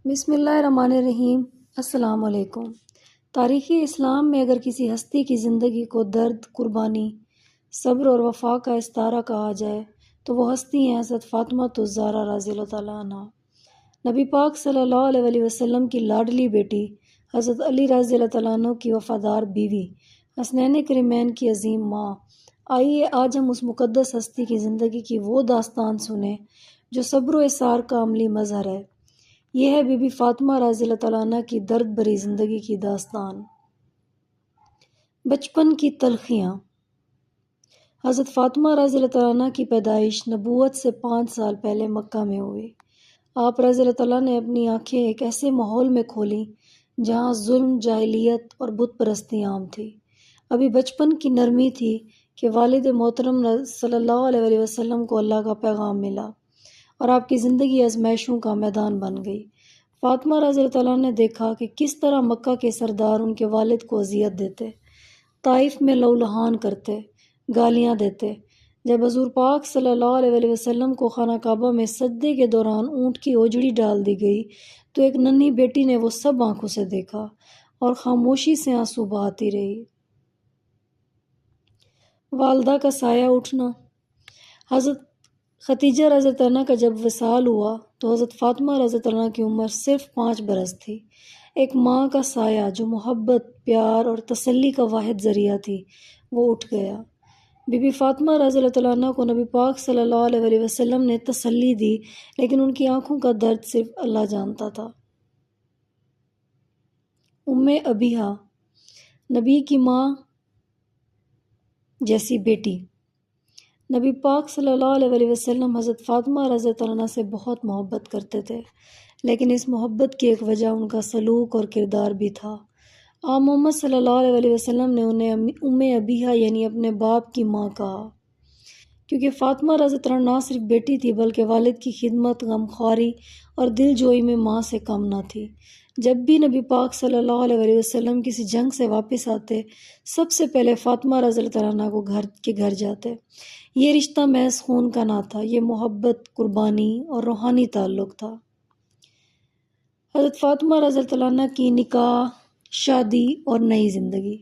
بسم اللہ الرحمن الرحیم۔ السلام علیکم۔ تاریخ اسلام میں اگر کسی ہستی کی زندگی کو درد، قربانی، صبر اور وفا کا استعارہ کہا جائے تو وہ ہستی ہیں حضرت فاطمہ الزہرا رضی اللہ تعالیٰ عنہا۔ نبی پاک صلی اللہ علیہ وسلم کی لاڈلی بیٹی، حضرت علی رضی اللہ تعالیٰ عنہ کی وفادار بیوی، حسنین کریمین کی عظیم ماں۔ آئیے آج ہم اس مقدس ہستی کی زندگی کی وہ داستان سنیں جو صبر و اصرار کا عملی مظہر ہے۔ یہ ہے بی بی فاطمہ رضی اللہ تعالیٰ عنہ کی درد بھری زندگی کی داستان۔ بچپن کی تلخیاں۔ حضرت فاطمہ رضی اللہ تعالیٰ عنہ کی پیدائش نبوت سے 5 سال پہلے مکہ میں ہوئی۔ آپ رضی اللہ تعالیٰ نے اپنی آنکھیں ایک ایسے ماحول میں کھولیں جہاں ظلم، جاہلیت اور بت پرستی عام تھی۔ ابھی بچپن کی نرمی تھی کہ والد محترم صلی اللہ علیہ وسلم کو اللہ کا پیغام ملا اور آپ کی زندگی آزمائشوں کا میدان بن گئی۔ فاطمہ رضی اللہ تعالیٰ نے دیکھا کہ کس طرح مکہ کے سردار ان کے والد کو اذیت دیتے، طائف میں لولہان کرتے، گالیاں دیتے۔ جب حضور پاک صلی اللہ علیہ وسلم کو خانہ کعبہ میں سجدے کے دوران اونٹ کی اوجڑی ڈال دی گئی تو ایک ننھی بیٹی نے وہ سب آنکھوں سے دیکھا اور خاموشی سے آنسو بہاتی رہی۔ والدہ کا سایہ اٹھنا۔ حضرت ختیجہ رضی اللہ عنہ کا جب وصال ہوا تو حضرت فاطمہ رضی اللہ عنہ کی عمر صرف 5 برس تھی۔ ایک ماں کا سایہ جو محبت، پیار اور تسلی کا واحد ذریعہ تھی، وہ اٹھ گیا۔ بی بی فاطمہ رضی اللہ عنہ کو نبی پاک صلی اللہ علیہ وسلم نے تسلی دی، لیکن ان کی آنکھوں کا درد صرف اللہ جانتا تھا۔ ام ابیہا، نبی کی ماں جیسی بیٹی۔ نبی پاک صلی اللہ علیہ وسلم حضرت فاطمہ رضی اللہ عنہ سے بہت محبت کرتے تھے، لیکن اس محبت کی ایک وجہ ان کا سلوک اور کردار بھی تھا۔ آپ محمد صلی اللہ علیہ وسلم نے انہیں ام ابیہا یعنی اپنے باپ کی ماں کہا، کیونکہ فاطمہ رضی اللہ عنہ نہ صرف بیٹی تھی بلکہ والد کی خدمت، غمخواری اور دل جوئی میں ماں سے کم نہ تھی۔ جب بھی نبی پاک صلی اللہ علیہ وسلم کسی جنگ سے واپس آتے، سب سے پہلے فاطمہ رضی اللہ عنہ کو گھر جاتے۔ یہ رشتہ محض خون کا نہ تھا، یہ محبت، قربانی اور روحانی تعلق تھا۔ حضرت فاطمہ رضی اللہ عنہ کی نکاح، شادی اور نئی زندگی۔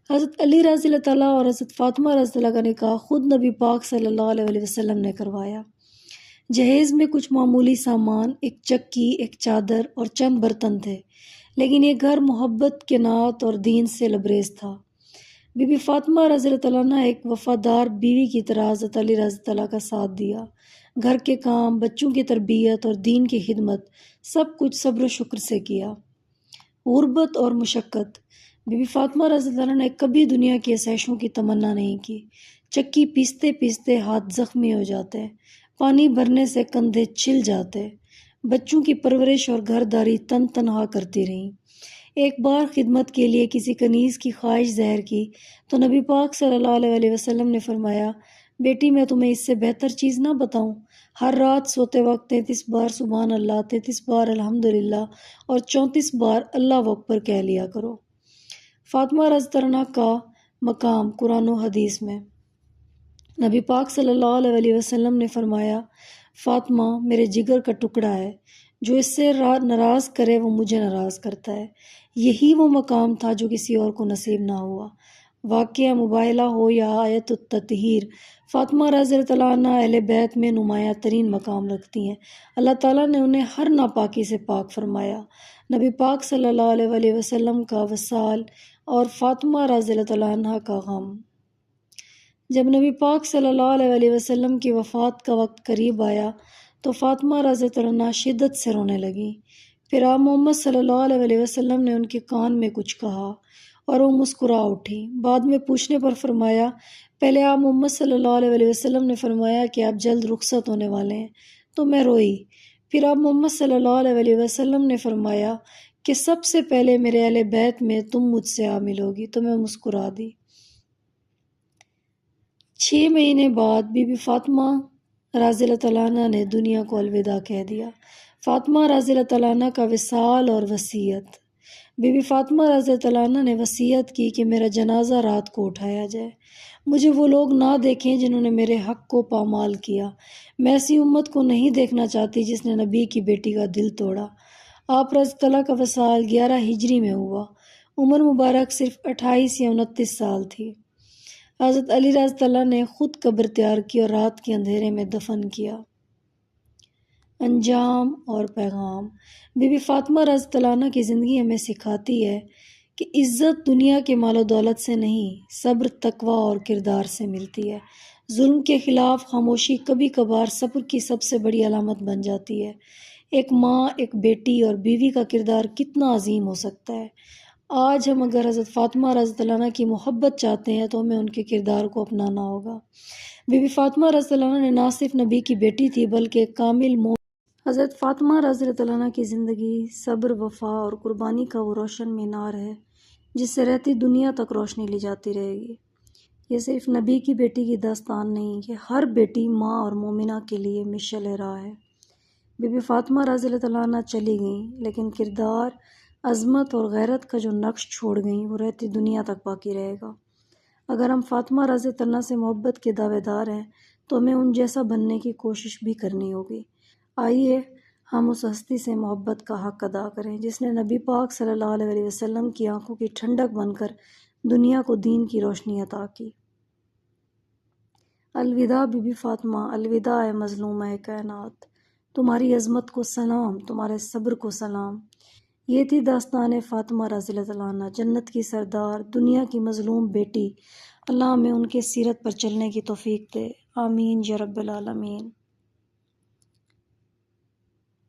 حضرت علی رضی اللہ تعالیٰ اور حضرت فاطمہ رضی اللہ کا نکاح خود نبی پاک صلی اللہ علیہ وسلم نے کروایا۔ جہیز میں کچھ معمولی سامان، ایک چکی، ایک چادر اور چند برتن تھے، لیکن یہ گھر محبت، قناعت اور دین سے لبریز تھا۔ بی بی فاطمہ رضی اللہ عنہ ایک وفادار بیوی کی طرح حضرت علی رضی اللہ کا ساتھ دیا۔ گھر کے کام، بچوں کی تربیت اور دین کی خدمت، سب کچھ صبر و شکر سے کیا۔ غربت اور مشقت۔ بی بی فاطمہ رضی اللہ عنہ نے کبھی دنیا کی عیشوں کی تمنا نہیں کی۔ چکی پیستے پیستے ہاتھ زخمی ہو جاتے، پانی بھرنے سے کندھے چھل جاتے، بچوں کی پرورش اور گھرداری تنہا کرتی رہیں۔ ایک بار خدمت کے لیے کسی کنیز کی خواہش ظاہر کی تو نبی پاک صلی اللہ علیہ وسلم نے فرمایا، بیٹی میں تمہیں اس سے بہتر چیز نہ بتاؤں؟ ہر رات سوتے وقت 33 بار سبحان اللہ، 33 بار الحمدللہ اور 34 بار اللہ اکبر کہہ لیا کرو۔ فاطمہ رضی اللہ عنہ کا مقام قرآن و حدیث میں۔ نبی پاک صلی اللہ علیہ وسلم نے فرمایا، فاطمہ میرے جگر کا ٹکڑا ہے، جو اس سے ناراض کرے وہ مجھے ناراض کرتا ہے۔ یہی وہ مقام تھا جو کسی اور کو نصیب نہ ہوا۔ واقعہ مباہلہ ہو یا آیت التطہیر، فاطمہ رضی اللہ عنہ اہل بیت میں نمایاں ترین مقام رکھتی ہیں۔ اللہ تعالیٰ نے انہیں ہر ناپاکی سے پاک فرمایا۔ نبی پاک صلی اللہ علیہ وسلم کا وصال اور فاطمہ رضی اللہ عنہ کا غم۔ جب نبی پاک صلی اللہ علیہ وسلم کی وفات کا وقت قریب آیا تو فاطمہ رضی اللہ عنہ شدت سے رونے لگیں۔ پھر آپ محمد صلی اللہ علیہ وسلم نے ان کے کان میں کچھ کہا اور وہ مسکرا اٹھی۔ بعد میں پوچھنے پر فرمایا، پہلے آپ محمد صلی اللہ علیہ وسلم نے فرمایا کہ آپ جلد رخصت ہونے والے ہیں، تو میں روئی۔ پھر آپ محمد صلی اللہ علیہ وسلم نے فرمایا کہ سب سے پہلے میرے اہل بیت میں تم مجھ سے ملو گی، تو میں مسکرا دی۔ 6 مہینے بعد بی بی فاطمہ رضی اللہ عنہ نے دنیا کو الوداع کہہ دیا۔ فاطمہ رضی اللہ عنہ کا وصال اور وصیت۔ بی بی فاطمہ رضی اللہ عنہ نے وصیت کی کہ میرا جنازہ رات کو اٹھایا جائے، مجھے وہ لوگ نہ دیکھیں جنہوں نے میرے حق کو پامال کیا۔ میں ایسی امت کو نہیں دیکھنا چاہتی جس نے نبی کی بیٹی کا دل توڑا۔ آپ رضی اللہ کا وصال 11 ہجری میں ہوا۔ عمر مبارک صرف 28 یا 29 سال تھی۔ حضرت علی رضی اللہ نے خود قبر تیار کی اور رات کے اندھیرے میں دفن کیا۔ انجام اور پیغام۔ بی بی فاطمہ رضی اللہ عنہ کی زندگی ہمیں سکھاتی ہے کہ عزت دنیا کے مال و دولت سے نہیں، صبر، تقویٰ اور کردار سے ملتی ہے۔ ظلم کے خلاف خاموشی کبھی کبھار صبر کی سب سے بڑی علامت بن جاتی ہے۔ ایک ماں، ایک بیٹی اور بیوی کا کردار کتنا عظیم ہو سکتا ہے۔ آج ہم اگر حضرت فاطمہ رضی اللہ عنہ کی محبت چاہتے ہیں تو ہمیں ان کے کردار کو اپنانا ہوگا۔ بی بی فاطمہ رضی اللہ عنہ نے نہ صرف نبی کی بیٹی تھی بلکہ ایک کامل حضرت فاطمہ رضی اللہ عنہ کی زندگی صبر، وفا اور قربانی کا وہ روشن مینار ہے جس سے رہتی دنیا تک روشنی لی جاتی رہے گی۔ یہ صرف نبی کی بیٹی کی داستان نہیں، یہ ہر بیٹی، ماں اور مومنہ کے لیے مشعل راہ ہے۔ بی بی فاطمہ رضی اللہ عنہ چلی گئیں لیکن کردار، عظمت اور غیرت کا جو نقش چھوڑ گئیں وہ رہتی دنیا تک باقی رہے گا۔ اگر ہم فاطمہ رضی اللہ عنہ سے محبت کے دعوے دار ہیں تو ہمیں ان جیسا بننے کی کوشش بھی کرنی ہوگی۔ آئیے ہم اس ہستی سے محبت کا حق ادا کریں جس نے نبی پاک صلی اللہ علیہ وسلم کی آنکھوں کی ٹھنڈک بن کر دنیا کو دین کی روشنی عطا کی۔ الوداع بی بی فاطمہ، الوداع اے مظلومہ کائنات، تمہاری عظمت کو سلام، تمہارے صبر کو سلام۔ یہ تھی داستان فاطمہ رضی اللہ عنہ، جنت کی سردار، دنیا کی مظلوم بیٹی۔ اللہ ہمیں ان کے سیرت پر چلنے کی توفیق دے، آمین یا رب العالمین۔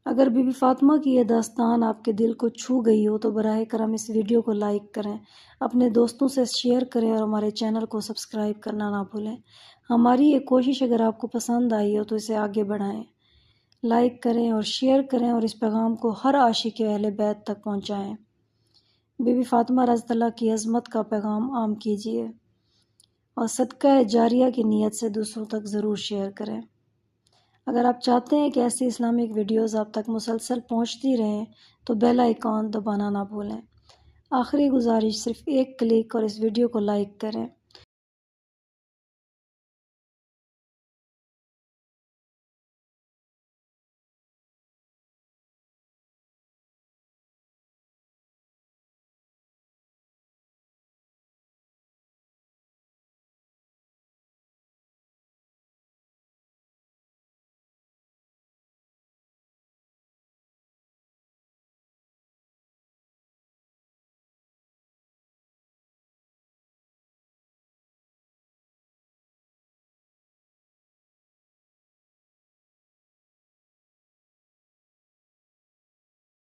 اگر بی بی فاطمہ کی یہ داستان آپ کے دل کو چھو گئی ہو تو براہ کرم اس ویڈیو کو لائک کریں، اپنے دوستوں سے شیئر کریں اور ہمارے چینل کو سبسکرائب کرنا نہ بھولیں۔ ہماری یہ کوشش اگر آپ کو پسند آئی ہو تو اسے آگے بڑھائیں، لائک کریں اور شیئر کریں اور اس پیغام کو ہر عاشق اہل بیت تک پہنچائیں۔ بی بی فاطمہ رضی اللہ کی عظمت کا پیغام عام کیجیے اور صدقہ جاریہ کی نیت سے دوسروں تک ضرور شیئر کریں۔ اگر آپ چاہتے ہیں کہ ایسی اسلامک ویڈیوز آپ تک مسلسل پہنچتی رہیں تو بیل آئیکن دبانا نہ بھولیں۔ آخری گزارش، صرف ایک کلک اور اس ویڈیو کو لائک کریں۔